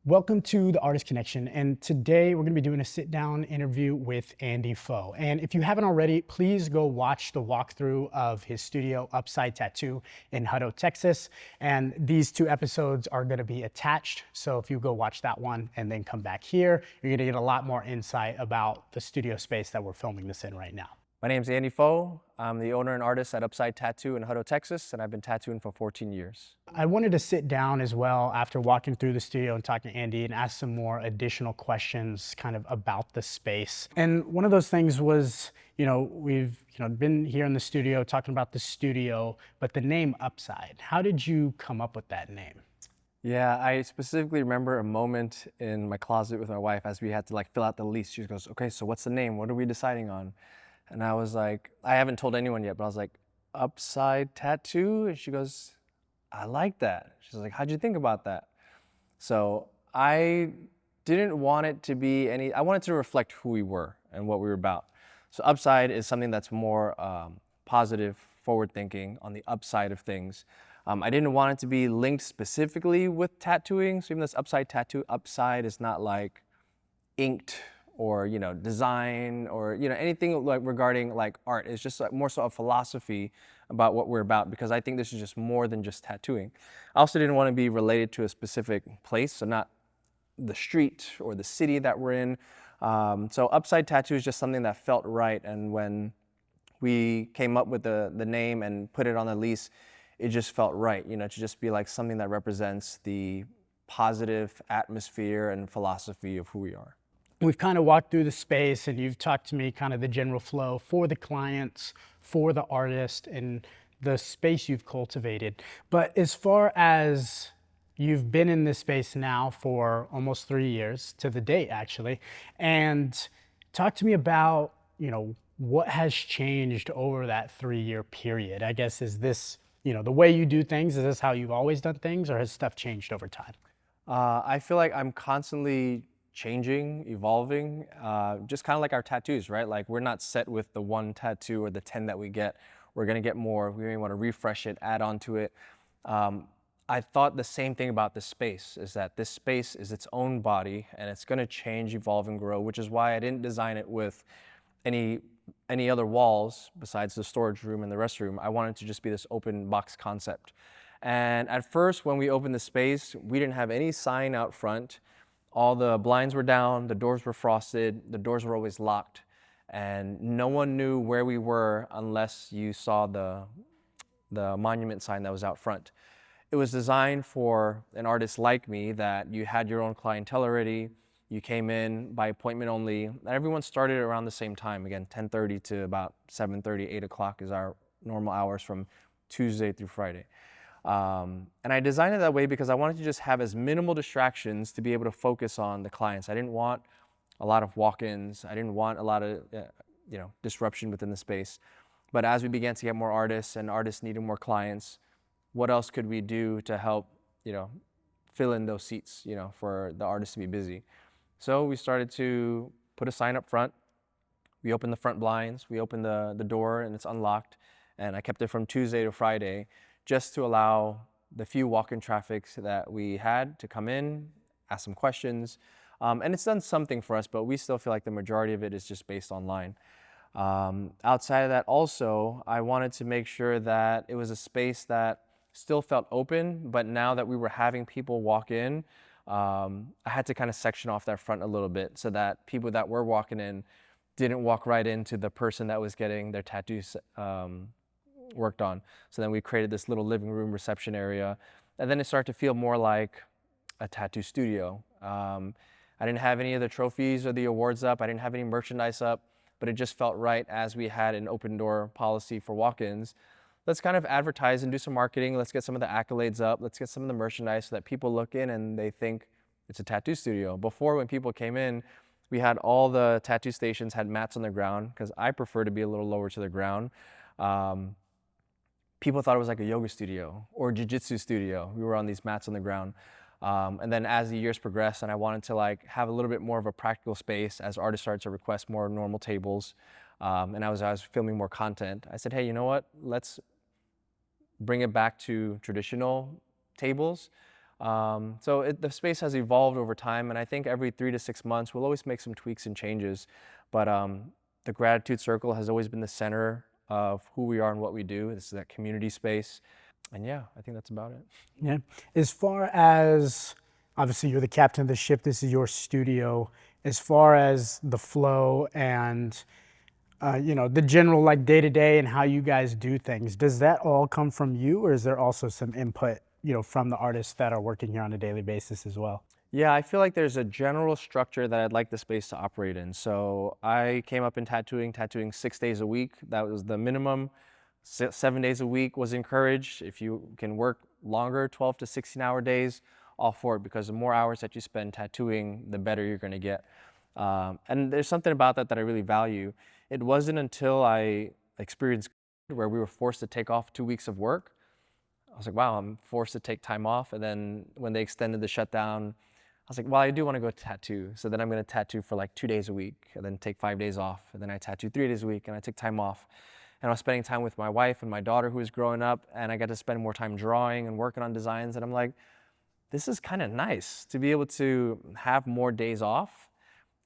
Welcome to the Artist Connection, and today we're going to be doing a sit-down interview with Andy Pho. And if you haven't already, please go watch the walkthrough of his studio, Upside Tattoo, in Hutto, Texas. And these two episodes are going to be attached, so if you go watch that one and then come back here, you're going to get a lot more insight about the studio space that we're filming this in right now. My name's Andy Pho. I'm the owner and artist at Upside Tattoo in Hutto, Texas, and I've been tattooing for 14 years. I wanted to sit down as well after walking through the studio and talking to Andy and ask some more additional questions kind of about the space. And one of those things was, we've been here in the studio talking about the studio, but the name Upside. How did you come up with that name? Yeah, I specifically remember a moment in my closet with my wife as we had to fill out the lease. She goes, "Okay, so what's the name? What are we deciding on?" And I was like, I haven't told anyone yet, but I was like, Upside Tattoo? And she goes, I like that. She's like, how'd you think about that? So I didn't want it to be I wanted to reflect who we were and what we were about. So Upside is something that's more positive, forward thinking on the upside of things. I didn't want it to be linked specifically with tattooing. So even this Upside Tattoo, upside is not like inked or design or anything regarding art. It's just more so a philosophy about what we're about, because I think this is just more than just tattooing. I also didn't want to be related to a specific place, so not the street or the city that we're in. So Upside Tattoo is just something that felt right, and when we came up with the name and put it on the lease, it just felt right, to just be like something that represents the positive atmosphere and philosophy of who we are. We've kind of walked through the space and you've talked to me kind of the general flow for the clients, for the artist, and the space you've cultivated. But as far as you've been in this space now for almost 3 years to the date, actually, and talk to me about, what has changed over that 3-year period. I guess, is this, the way you do things, is this how you've always done things, or has stuff changed over time? I feel like I'm constantly changing, evolving, just kind of like our tattoos, right? Like we're not set with the one tattoo or the 10 that we get. We're gonna get more. We may want to refresh it, add on to it. I thought the same thing about this space, is that this space is its own body and it's gonna change, evolve, and grow, which is why I didn't design it with any other walls besides the storage room and the restroom. I wanted to just be this open box concept. And at first, when we opened the space, we didn't have any sign out front. All the blinds were down, the doors were frosted, the doors were always locked, and no one knew where we were unless you saw the monument sign that was out front. It was designed for an artist like me, that you had your own clientele already, you came in by appointment only, and everyone started around the same time. Again, 10:30 to about 7:30, 8 o'clock is our normal hours from Tuesday through Friday. And I designed it that way because I wanted to just have as minimal distractions to be able to focus on the clients. I didn't want a lot of walk-ins. I didn't want a lot of disruption within the space. But as we began to get more artists and artists needed more clients, what else could we do to help fill in those seats for the artists to be busy? So we started to put a sign up front. We opened the front blinds. We opened the door and it's unlocked. And I kept it from Tuesday to Friday, just to allow the few walk-in traffics that we had to come in, ask some questions. And it's done something for us, but we still feel like the majority of it is just based online. Outside of that also, I wanted to make sure that it was a space that still felt open, but now that we were having people walk in, I had to kind of section off that front a little bit so that people that were walking in didn't walk right into the person that was getting their tattoos worked on. So then we created this little living room reception area, and then it started to feel more like a tattoo studio. I didn't have any of the trophies or the awards up. I didn't have any merchandise up, but it just felt right, as we had an open door policy for walk-ins. Let's kind of advertise and do some marketing. Let's get some of the accolades up. Let's get some of the merchandise so that people look in and they think it's a tattoo studio. Before, when people came in, we had all the tattoo stations had mats on the ground, because I prefer to be a little lower to the ground. People thought it was like a yoga studio or jiu-jitsu studio. We were on these mats on the ground. And then as the years progressed and I wanted to have a little bit more of a practical space, as artists started to request more normal tables, and I was filming more content, I said, hey, you know what? Let's bring it back to traditional tables. The space has evolved over time, and I think every 3 to 6 months we'll always make some tweaks and changes. But the gratitude circle has always been the center of who we are and what we do. This is that community space. And yeah, I think that's about it. Yeah. As far as, obviously you're the captain of the ship, this is your studio. As far as the flow and the general like day to day and how you guys do things, does that all come from you, or is there also some input, from the artists that are working here on a daily basis as well? Yeah, I feel like there's a general structure that I'd like the space to operate in. So I came up in tattooing 6 days a week. That was the minimum. 7 days a week was encouraged. If you can work longer, 12 to 16-hour days, all for it, because the more hours that you spend tattooing, the better you're going to get. And there's something about that that I really value. It wasn't until I experienced where we were forced to take off 2 weeks of work. I was like, wow, I'm forced to take time off. And then when they extended the shutdown, I was like, well, I do want to go tattoo. So then I'm going to tattoo for like 2 days a week and then take 5 days off. And then I tattoo 3 days a week and I took time off. And I was spending time with my wife and my daughter who was growing up, and I got to spend more time drawing and working on designs. And I'm like, this is kind of nice to be able to have more days off.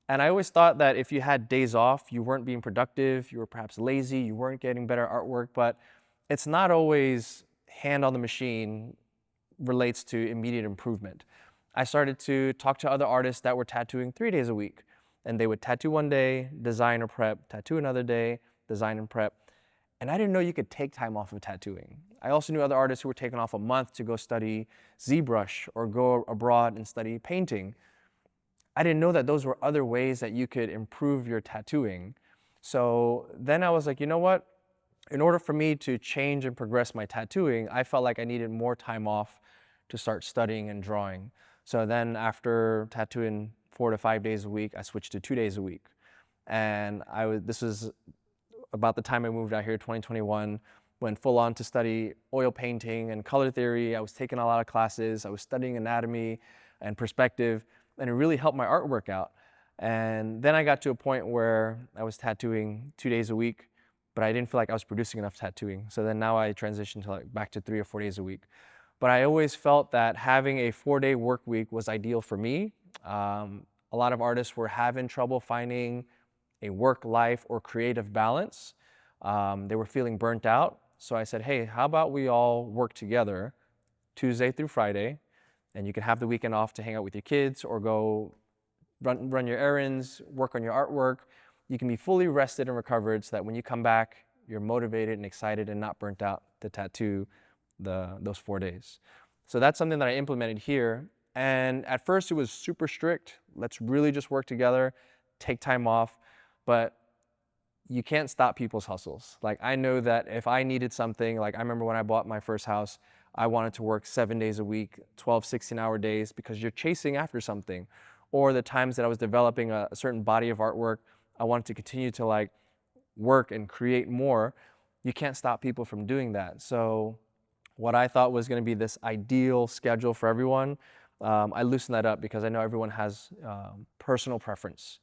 And I always thought that if you had days off, you weren't being productive, you were perhaps lazy, you weren't getting better artwork, but it's not always hand on the machine relates to immediate improvement. I started to talk to other artists that were tattooing 3 days a week, and they would tattoo one day, design or prep, tattoo another day, design and prep. And I didn't know you could take time off of tattooing. I also knew other artists who were taking off a month to go study ZBrush or go abroad and study painting. I didn't know that those were other ways that you could improve your tattooing. So then I was like, you know what? In order for me to change and progress my tattooing, I felt like I needed more time off to start studying and drawing. So then after tattooing 4 to 5 days a week, I switched to 2 days a week. And this was about the time I moved out here, 2021, went full on to study oil painting and color theory. I was taking a lot of classes. I was studying anatomy and perspective, and it really helped my artwork out. And then I got to a point where I was tattooing 2 days a week, but I didn't feel like I was producing enough tattooing. So then now I transitioned to back to 3 or 4 days a week. But I always felt that having a 4-day work week was ideal for me. A lot of artists were having trouble finding a work-life or creative balance. They were feeling burnt out. So I said, hey, how about we all work together Tuesday through Friday, and you can have the weekend off to hang out with your kids or go run your errands, work on your artwork. You can be fully rested and recovered so that when you come back, you're motivated and excited and not burnt out to tattoo those 4 days. So that's something that I implemented here. And at first it was super strict. Let's really just work together, take time off. But you can't stop people's hustles. Like, I know that if I needed something, like I remember when I bought my first house, I wanted to work 7 days a week, 12, 16-hour days, because you're chasing after something. Or the times that I was developing a certain body of artwork, I wanted to continue to work and create more. You can't stop people from doing that. So what I thought was going to be this ideal schedule for everyone, I loosened that up because I know everyone has personal preference.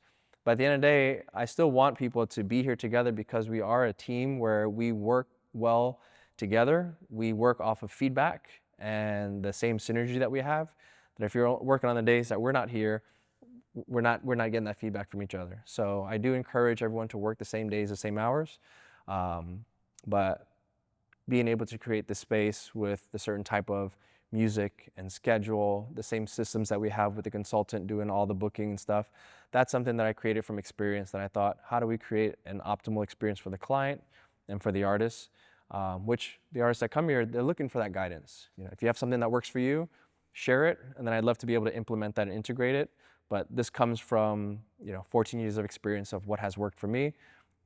But at the end of the day, I still want people to be here together because we are a team where we work well together. We work off of feedback and the same synergy that we have. That if you're working on the days that we're not here, we're not getting that feedback from each other. So I do encourage everyone to work the same days, the same hours. But being able to create the space with the certain type of music and schedule, the same systems that we have with the consultant doing all the booking and stuff, that's something that I created from experience that I thought, how do we create an optimal experience for the client and for the artists, which the artists that come here, they're looking for that guidance. If you have something that works for you, share it, and then I'd love to be able to implement that and integrate it. But this comes from 14 years of experience of what has worked for me.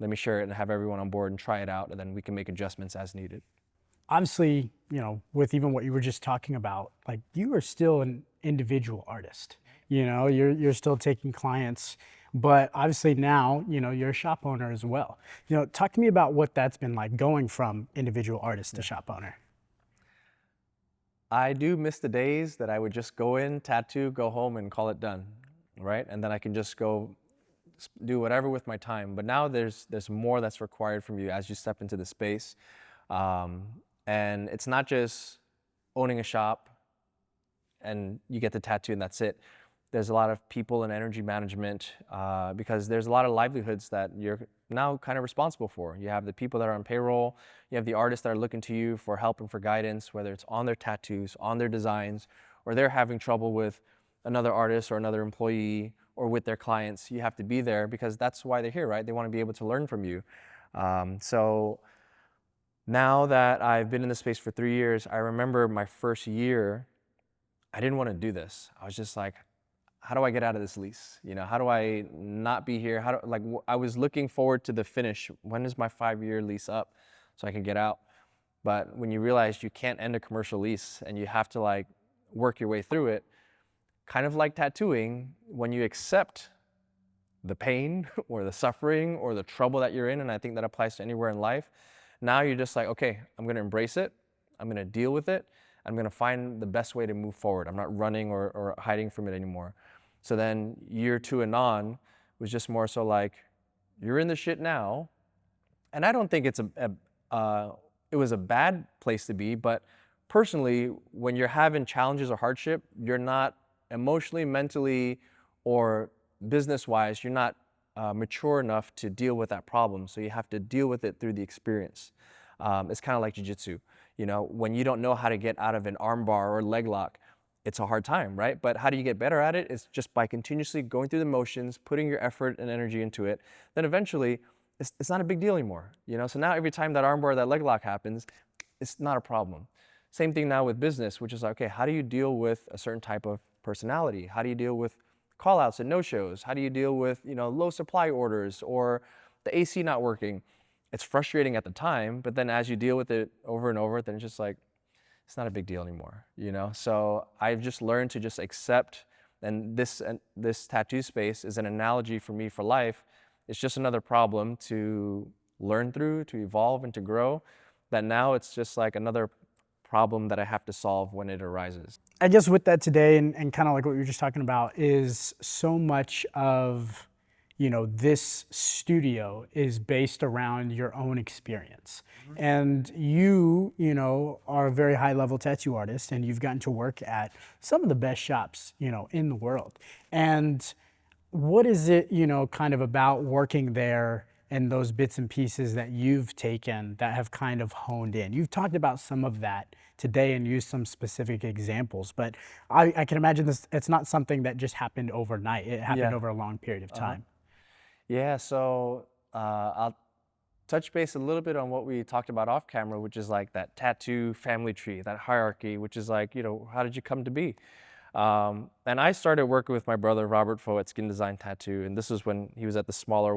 Let me share it and have everyone on board and try it out, and then we can make adjustments as needed. Obviously, with even what you were just talking about, like, you are still an individual artist. You're still taking clients, but obviously now, you're a shop owner as well. Talk to me about what that's been like going from individual artist to shop owner. I do miss the days that I would just go in, tattoo, go home, and call it done, right? And then I can just go do whatever with my time. But now there's more that's required from you as you step into the space. And it's not just owning a shop and you get the tattoo and that's it. There's a lot of people and energy management because there's a lot of livelihoods that you're now kind of responsible for. You have the people that are on payroll, you have the artists that are looking to you for help and for guidance, whether it's on their tattoos, on their designs, or they're having trouble with another artist or another employee or with their clients. You have to be there because that's why they're here, right? They want to be able to learn from you. So now that I've been in this space for 3 years, I remember my first year, I didn't want to do this. I was just like, how do I get out of this lease? You know, how do I not be here? I was looking forward to the finish. When is my 5-year lease up so I can get out? But when you realize you can't end a commercial lease and you have to like work your way through it, kind of like tattooing, when you accept the pain or the suffering or the trouble that you're in, and I think that applies to anywhere in life, now you're just like, okay, I'm gonna embrace it, I'm gonna deal with it, I'm gonna find the best way to move forward. I'm not running or hiding from it anymore. So then year 2 and on was just more so like, you're in the shit now. And I don't think it was a bad place to be, but personally, when you're having challenges or hardship, you're not emotionally, mentally, or business-wise, you're not mature enough to deal with that problem. So you have to deal with it through the experience. It's kind of like jiu-jitsu. You know, when you don't know how to get out of an arm bar or leg lock, it's a hard time, right? But how do you get better at it? It's just by continuously going through the motions, putting your effort and energy into it. Then eventually, it's not a big deal anymore. You know, so now every time that arm bar or that leg lock happens, it's not a problem. Same thing now with business, which is like, okay, how do you deal with a certain type of personality? How do you deal with call outs and no-shows? How do you deal with, you know, low supply orders or the AC not working? It's frustrating at the time, but then as you deal with it over and over, then it's just like, it's not a big deal anymore, you know? So I've just learned to just accept, and this tattoo space is an analogy for me for life. It's just another problem to learn through, to evolve and to grow, that now it's just like another problem that I have to solve when it arises. I guess with that today, and kind of like what you were just talking about, is so much of, you know, this studio is based around your own experience. And you know, are a very high level tattoo artist, and you've gotten to work at some of the best shops, you know, in the world. And what is it, you know, kind of about working there and those bits and pieces that you've taken that have kind of honed in? You've talked about some of that today and used some specific examples, but I can imagine this, it's not something that just happened overnight. It happened Yeah. over a long period of time. Yeah, so I'll touch base a little bit on what we talked about off camera, which is like that tattoo family tree, that hierarchy, which is like, you know, how did you come to be? And I started working with my brother, Robert Pho, at Skin Design Tattoo, and this was when he was at the smaller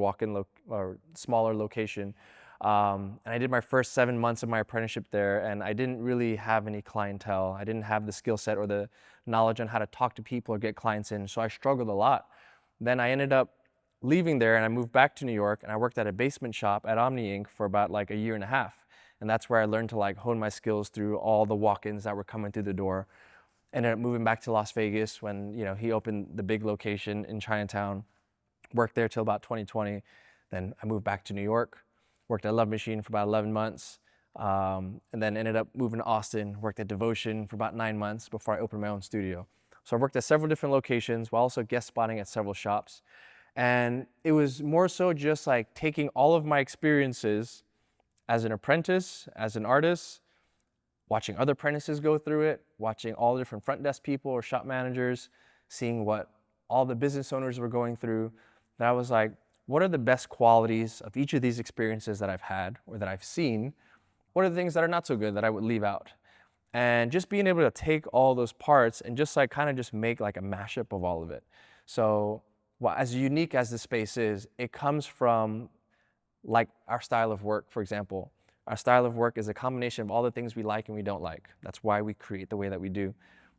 smaller location. And I did my first 7 months of my apprenticeship there, and I didn't really have any clientele. I didn't have the skill set or the knowledge on how to talk to people or get clients in, so I struggled a lot. Then I ended up leaving there and I moved back to New York, and I worked at a basement shop at Omni Inc. for about like a year and a half. And that's where I learned to like hone my skills through all the walk-ins that were coming through the door. Ended up moving back to Las Vegas when, you know, he opened the big location in Chinatown. Worked there till about 2020. Then I moved back to New York, worked at Love Machine for about 11 months, and then ended up moving to Austin, worked at Devotion for about 9 months before I opened my own studio. So I worked at several different locations while also guest spotting at several shops. And it was more so just like taking all of my experiences as an apprentice, as an artist, watching other apprentices go through it, watching all the different front desk people or shop managers, seeing what all the business owners were going through, that I was like, what are the best qualities of each of these experiences that I've had or that I've seen? What are the things that are not so good that I would leave out? And just being able to take all those parts and just like kind of just make like a mashup of all of it. So well, as unique as this space is, it comes from like our style of work, for example. Our style of work is a combination of all the things we like and we don't like. That's why we create the way that we do.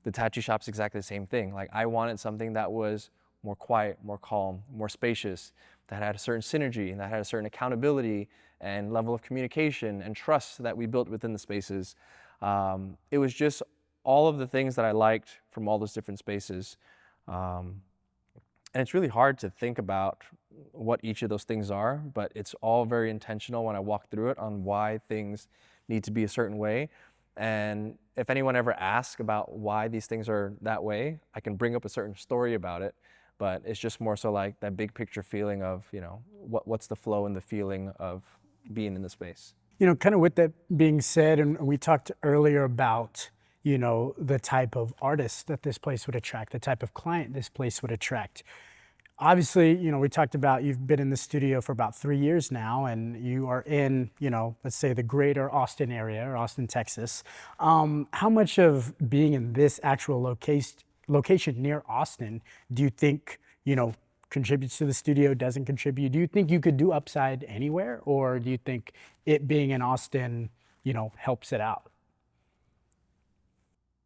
The tattoo shop's exactly the same thing. Like I wanted something that was more quiet, more calm, more spacious, that had a certain synergy and that had a certain accountability and level of communication and trust that we built within the spaces. It was just all of the things that I liked from all those different spaces. And it's really hard to think about what each of those things are, but it's all very intentional when I walk through it on why things need to be a certain way. And if anyone ever asks about why these things are that way, I can bring up a certain story about it, but it's just more so like that big picture feeling of, what's the flow and the feeling of being in the space. Kind of with that being said, and we talked earlier about, the type of artist that this place would attract, the type of client this place would attract. Obviously, we talked about you've been in the studio for about 3 years now, and you are in, let's say the greater Austin area or Austin, Texas. How much of being in this actual location near Austin do you think, contributes to the studio, doesn't contribute? Do you think you could do Upside anywhere, or do you think it being in Austin, helps it out?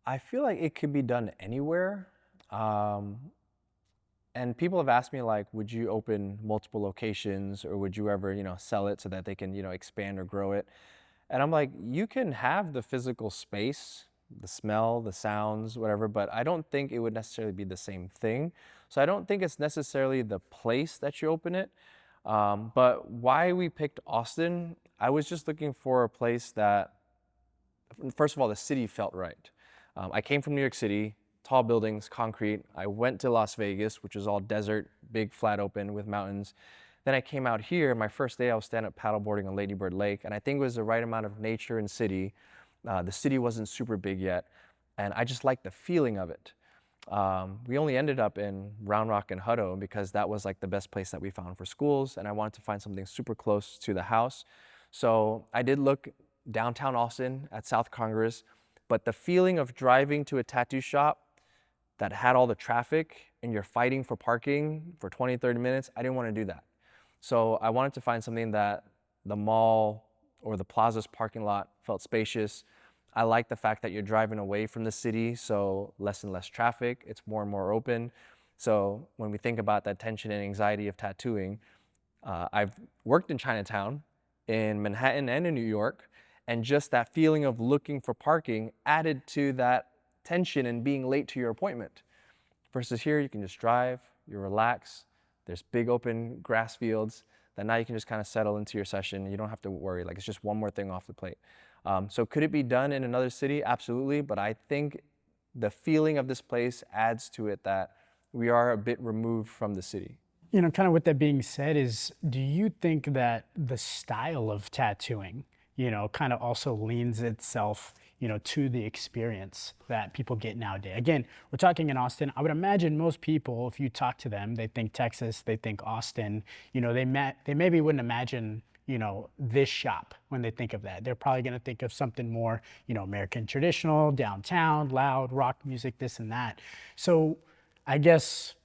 I feel like it could be done anywhere. And people have asked me like, would you open multiple locations or would you ever, sell it so that they can, expand or grow it? And I'm like, you can have the physical space, the smell, the sounds, whatever, but I don't think it would necessarily be the same thing. So I don't think it's necessarily the place that you open it. But why we picked Austin, I was just looking for a place that, first of all, the city felt right. I came from New York City, tall buildings, concrete. I went to Las Vegas, which is all desert, big, flat open with mountains. Then I came out here. My first day, I was stand-up paddleboarding on Lady Bird Lake, and I think it was the right amount of nature and city. The city wasn't super big yet, and I just liked the feeling of it. We only ended up in Round Rock and Hutto because that was like the best place that we found for schools, and I wanted to find something super close to the house. So I did look downtown Austin at South Congress, but the feeling of driving to a tattoo shop that had all the traffic and you're fighting for parking for 20, 30 minutes, I didn't want to do that. So I wanted to find something that the mall or the plaza's parking lot felt spacious. I like the fact that you're driving away from the city, so less and less traffic. It's more and more open. So when we think about that tension and anxiety of tattooing, I've worked in Chinatown, in Manhattan and in New York, and just that feeling of looking for parking added to that tension and being late to your appointment. Versus here, you can just drive, you relax, there's big open grass fields that now you can just kind of settle into your session. You don't have to worry, like it's just one more thing off the plate. So could it be done in another city? Absolutely, but I think the feeling of this place adds to it that we are a bit removed from the city. Kind of with that being said, do you think that the style of tattooing, kind of also leans itself, to the experience that people get nowadays? Again, we're talking in Austin. I would imagine most people, if you talk to them, they think Texas, they think Austin. They maybe wouldn't imagine, this shop when they think of that. They're probably going to think of something more, American traditional, downtown, loud, rock music, this and that. So I guess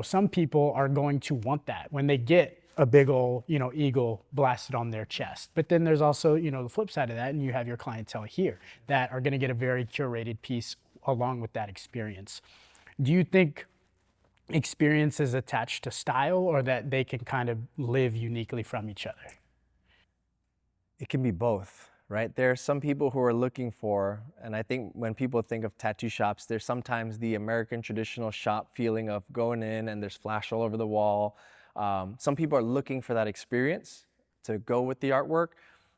some people are going to want that when they get a big old, eagle blasted on their chest. But then there's also, the flip side of that, and you have your clientele here that are going to get a very curated piece along with that experience. Do you think experience is attached to style, or that they can kind of live uniquely from each other? It can be both, right? There are some people who are looking for, and I think when people think of tattoo shops, there's sometimes the American traditional shop feeling of going in and there's flash all over the wall. Some people are looking for that experience to go with the artwork.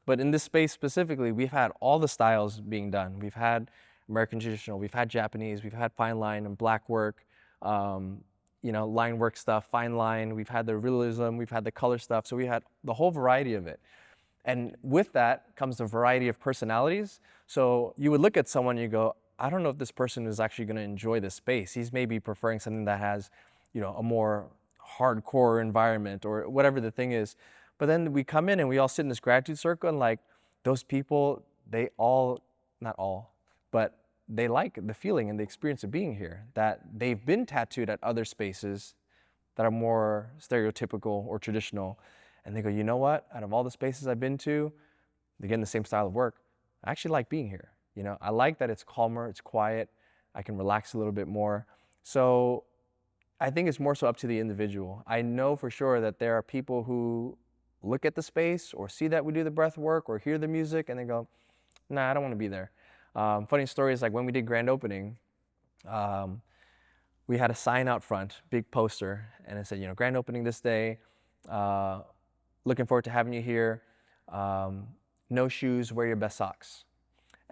But in this space specifically, we've had all the styles being done. We've had American traditional, we've had Japanese, we've had fine line and black work, line work stuff, fine line. We've had the realism, we've had the color stuff. So we had the whole variety of it. And with that comes a variety of personalities. So you would look at someone and you go, I don't know if this person is actually going to enjoy this space. He's maybe preferring something that has, a more hardcore environment or whatever the thing is. But then we come in and we all sit in this gratitude circle, and like those people, they all, not all, but they like the feeling and the experience of being here, that they've been tattooed at other spaces that are more stereotypical or traditional. And they go, you know what? Out of all the spaces I've been to, they're getting the same style of work. I actually like being here. I like that it's calmer, it's quiet. I can relax a little bit more. So I think it's more so up to the individual. I know for sure that there are people who look at the space or see that we do the breath work or hear the music and they go, nah, I don't want to be there. Funny story is like when we did grand opening, we had a sign out front, big poster, and it said, grand opening this day. Looking forward to having you here. No shoes, wear your best socks.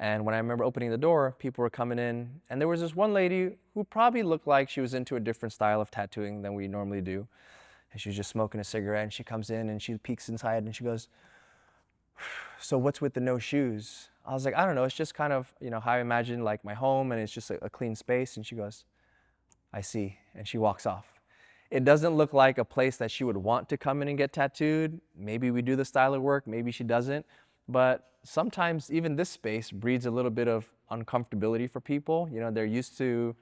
And when I remember opening the door, people were coming in, and there was this one lady who probably looked like she was into a different style of tattooing than we normally do. And she was just smoking a cigarette, and she comes in and she peeks inside and she goes, "So what's with the no shoes?" I was like, "I don't know, it's just kind of, how I imagine like my home, and it's just a clean space." And she goes, "I see," and she walks off. It doesn't look like a place that she would want to come in and get tattooed. Maybe we do the style of work, maybe she doesn't. But sometimes even this space breeds a little bit of uncomfortability for people. They're used to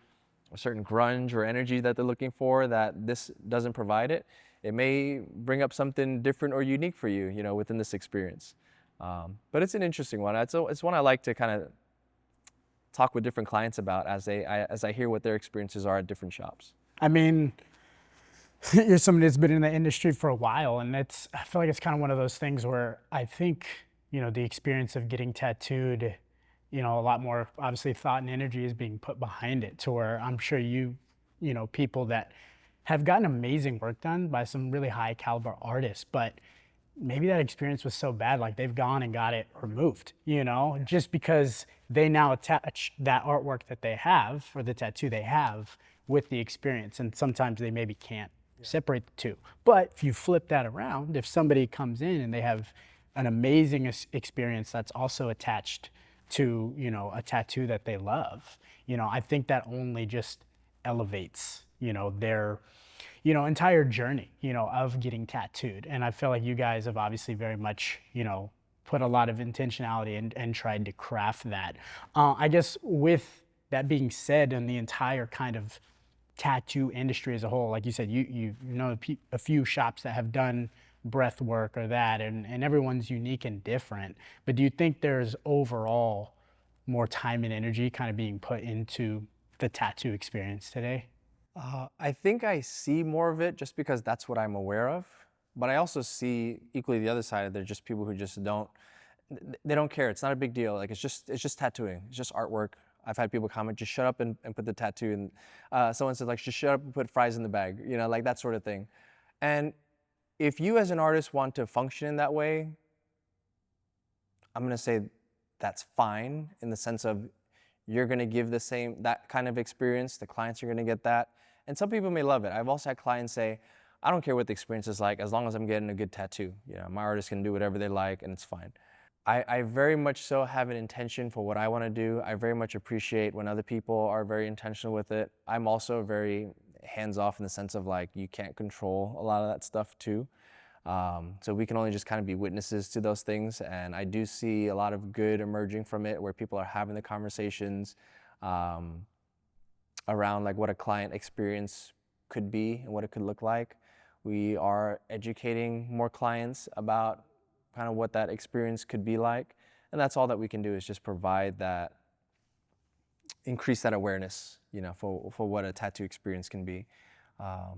a certain grunge or energy that they're looking for that this doesn't provide it. It may bring up something different or unique for you, within this experience. But it's an interesting one. It's one I like to kind of talk with different clients about as I hear what their experiences are at different shops. I mean, you're somebody that's been in the industry for a while, and I feel like it's kind of one of those things where I think, the experience of getting tattooed, a lot more obviously thought and energy is being put behind it to where I'm sure people that have gotten amazing work done by some really high caliber artists, but maybe that experience was so bad, like they've gone and got it removed, just because they now attach that artwork that they have or the tattoo they have with the experience. And sometimes they maybe can't separate the two. But if you flip that around, if somebody comes in and they have an amazing experience that's also attached to, a tattoo that they love, I think that only just elevates, their entire journey, of getting tattooed. And I feel like you guys have obviously very much, put a lot of intentionality and tried to craft that. I guess with that being said, and the entire kind of tattoo industry as a whole, like you said, you know a few shops that have done breath work or that, and everyone's unique and different. But do you think there's overall more time and energy kind of being put into the tattoo experience today? I think I see more of it just because that's what I'm aware of. But I also see equally the other side. They're just people who just they don't care. It's not a big deal. Like it's just tattooing. It's just artwork. I've had people comment, just shut up and put the tattoo in. Someone said like, just shut up and put fries in the bag, like that sort of thing. And if you as an artist want to function in that way, I'm gonna say that's fine in the sense of you're gonna give that kind of experience. The clients are gonna get that. And some people may love it. I've also had clients say, I don't care what the experience is like, as long as I'm getting a good tattoo. My artist can do whatever they like and it's fine. I very much so have an intention for what I want to do. I very much appreciate when other people are very intentional with it. I'm also very hands-off in the sense of like, you can't control a lot of that stuff too. So we can only just kind of be witnesses to those things. And I do see a lot of good emerging from it where people are having the conversations around like what a client experience could be and what it could look like. We are educating more clients about kind of what that experience could be like. And that's all that we can do is just provide that, increase that awareness, for what a tattoo experience can be. I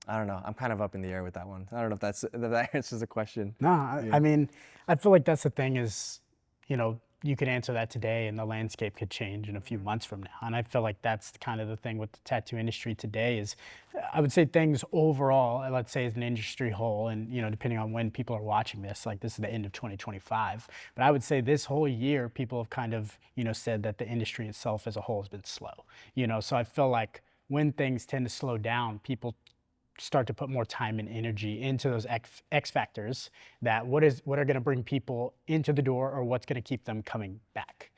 don't know. I'm kind of up in the air with that one. I don't know if that answers the question. No, Yeah. I mean, I feel like that's the thing is, you could answer that today and the landscape could change in a few months from now. And I feel like that's kind of the thing with the tattoo industry today is, I would say things overall, let's say as an industry whole, and, depending on when people are watching this, like this is the end of 2025, but I would say this whole year, people have kind of, said that the industry itself as a whole has been slow, so I feel like when things tend to slow down, people start to put more time and energy into those X factors that what are going to bring people into the door or what's going to keep them coming back.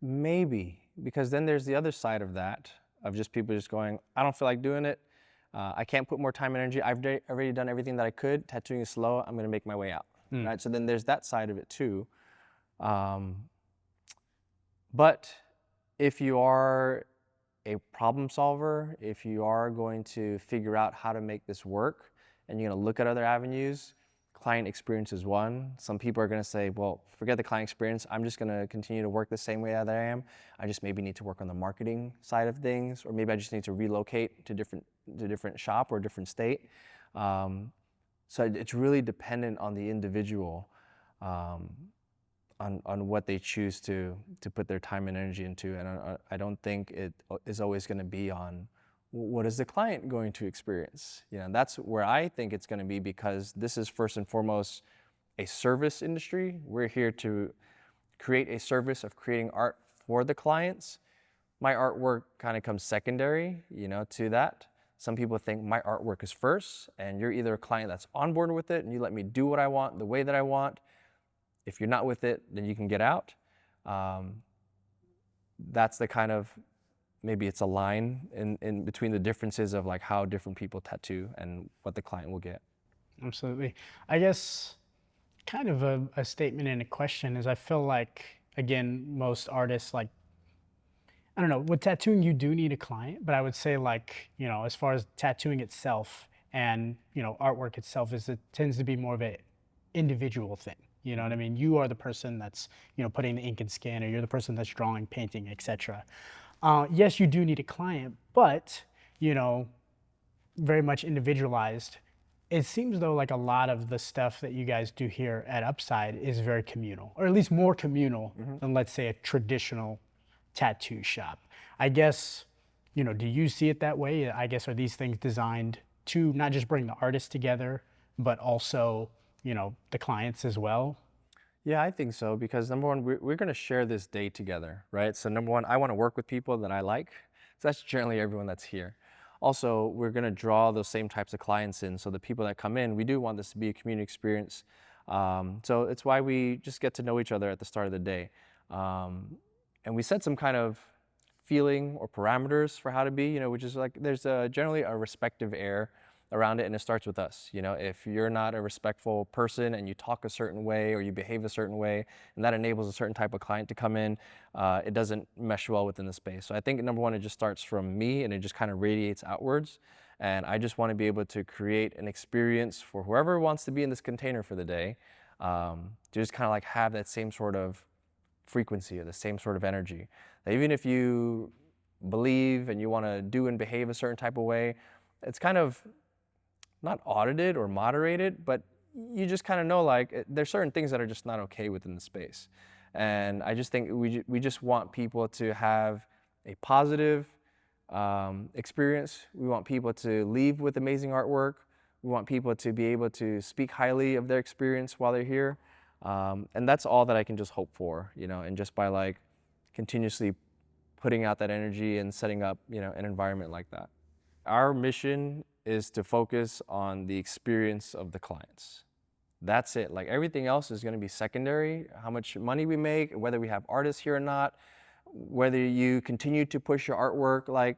Maybe, because then there's the other side of that, of just people just going, I don't feel like doing it. I can't put more time and energy. I've already done everything that I could. Tattooing is slow. I'm going to make my way out. Right? So then there's that side of it too. But if you are a problem solver, if you are going to figure out how to make this work and you're going to look at other avenues, client experience is one. Some people are going to say, well, forget the client experience. I'm just going to continue to work the same way that I am. I just maybe need to work on the marketing side of things, or maybe I just need to relocate to different shop or a different state. So it's really dependent on the individual, on what they choose to put their time and energy into. And I don't think it is always going to be on what is the client going to experience. And that's where I think it's going to be, because this is first and foremost a service industry. We're here to create a service of creating art for the clients, my artwork kind of comes secondary, to that. Some people think my artwork is first, and you're either a client that's on board with it and you let me do what I want the way that I want. If you're not with it, then you can get out. That's the kind of, maybe it's a line in between the differences of like how different people tattoo and what the client will get. Absolutely. I guess kind of a statement and a question is I feel like, again, most artists, like, I don't know, with tattooing, you do need a client, but I would say, like, as far as tattooing itself and, artwork itself, it tends to be more of a individual thing. You know what I mean? You are the person that's, putting the ink and scan, or you're the person that's drawing, painting, etc. Yes, you do need a client, but, very much individualized. It seems though like a lot of the stuff that you guys do here at Upside is very communal, or at least more communal than, let's say, a traditional tattoo shop. I guess, do you see it that way? I guess, are these things designed to not just bring the artists together, but also, the clients as well? Yeah, I think so, because number one, we're going to share this day together, right? So number one, I want to work with people that I like. So that's generally everyone that's here. Also, we're going to draw those same types of clients in. So the people that come in, we do want this to be a community experience. So it's why we just get to know each other at the start of the day. And we set some kind of feeling or parameters for how to be, which is like, there's generally a respective air around it, and it starts with us. If you're not a respectful person and you talk a certain way or you behave a certain way, and that enables a certain type of client to come in, it doesn't mesh well within the space. So I think number one, it just starts from me and it just kind of radiates outwards. And I just want to be able to create an experience for whoever wants to be in this container for the day, to just kind of like have that same sort of frequency or the same sort of energy. That even if you believe and you want to do and behave a certain type of way, it's kind of not audited or moderated, but you just kind of know, like, there's certain things that are just not okay within the space. And I just think we just want people to have a positive experience. We want people to leave with amazing artwork. We want people to be able to speak highly of their experience while they're here. And that's all that I can just hope for, and just by like continuously putting out that energy and setting up, an environment like that. Our mission is to focus on the experience of the clients. That's it. Like, everything else is going to be secondary. How much money we make, whether we have artists here or not, whether you continue to push your artwork. Like,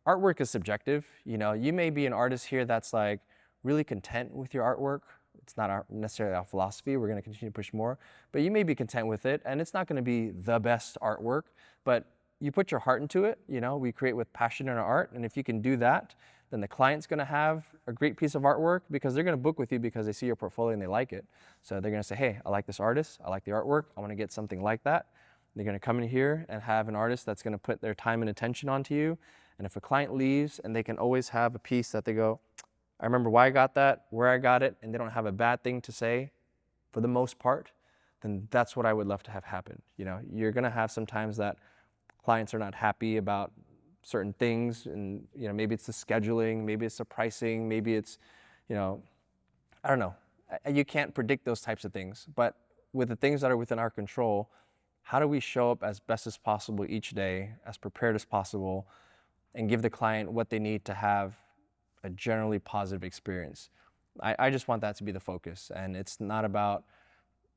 artwork is subjective. You may be an artist here that's like really content with your artwork. It's not necessarily our philosophy. We're going to continue to push more, but you may be content with it, and it's not going to be the best artwork, but you put your heart into it. We create with passion in our art, and if you can do that, then the client's going to have a great piece of artwork, because they're going to book with you because they see your portfolio and they like it. So they're going to say, hey, I like this artist, I like the artwork, I want to get something like that. They're going to come in here and have an artist that's going to put their time and attention onto you. And if a client leaves and they can always have a piece that they go, I remember why I got that, where I got it, and they don't have a bad thing to say for the most part, then that's what I would love to have happen. You're going to have sometimes that clients are not happy about certain things, and maybe it's the scheduling, maybe it's the pricing, maybe it's, I don't know. You can't predict those types of things, but with the things that are within our control, how do we show up as best as possible each day, as prepared as possible, and give the client what they need to have a generally positive experience? I just want that to be the focus, and it's not about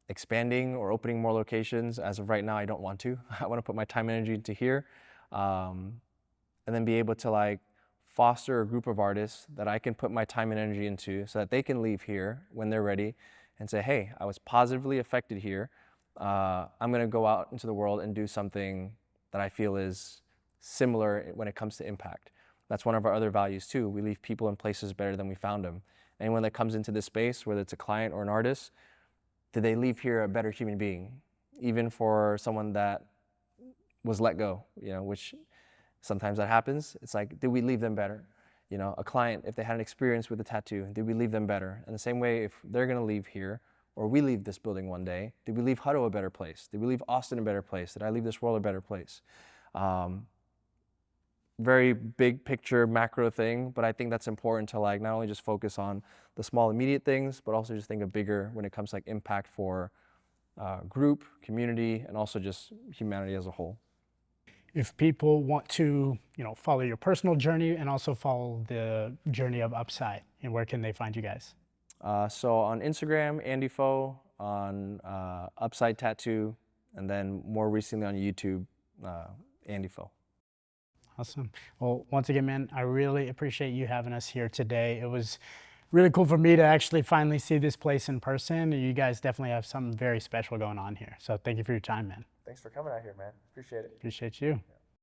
expanding or opening more locations. As of right now, I don't want to. I want to put my time and energy into here, and then be able to like foster a group of artists that I can put my time and energy into, so that they can leave here when they're ready and say, hey, I was positively affected here. I'm going to go out into the world and do something that I feel is similar when it comes to impact. That's one of our other values too. We leave people in places better than we found them. Anyone that comes into this space, whether it's a client or an artist, did they leave here a better human being? Even for someone that was let go, which sometimes that happens. It's like, did we leave them better? A client, if they had an experience with a tattoo, did we leave them better? And the same way, if they're going to leave here, or we leave this building one day, did we leave Hutto a better place? Did we leave Austin a better place? Did I leave this world a better place? Very big picture, macro thing, but I think that's important to like not only just focus on the small immediate things, but also just think of bigger when it comes to like impact for group, community, and also just humanity as a whole. If people want to, follow your personal journey and also follow the journey of Upside, and where can they find you guys? So on Instagram, Andy Pho, on Upside Tattoo, and then more recently on YouTube, Andy Pho. Awesome. Well, once again, man, I really appreciate you having us here today. It was really cool for me to actually finally see this place in person. You guys definitely have something very special going on here. So thank you for your time, man. Thanks for coming out here, man. Appreciate it. Appreciate you.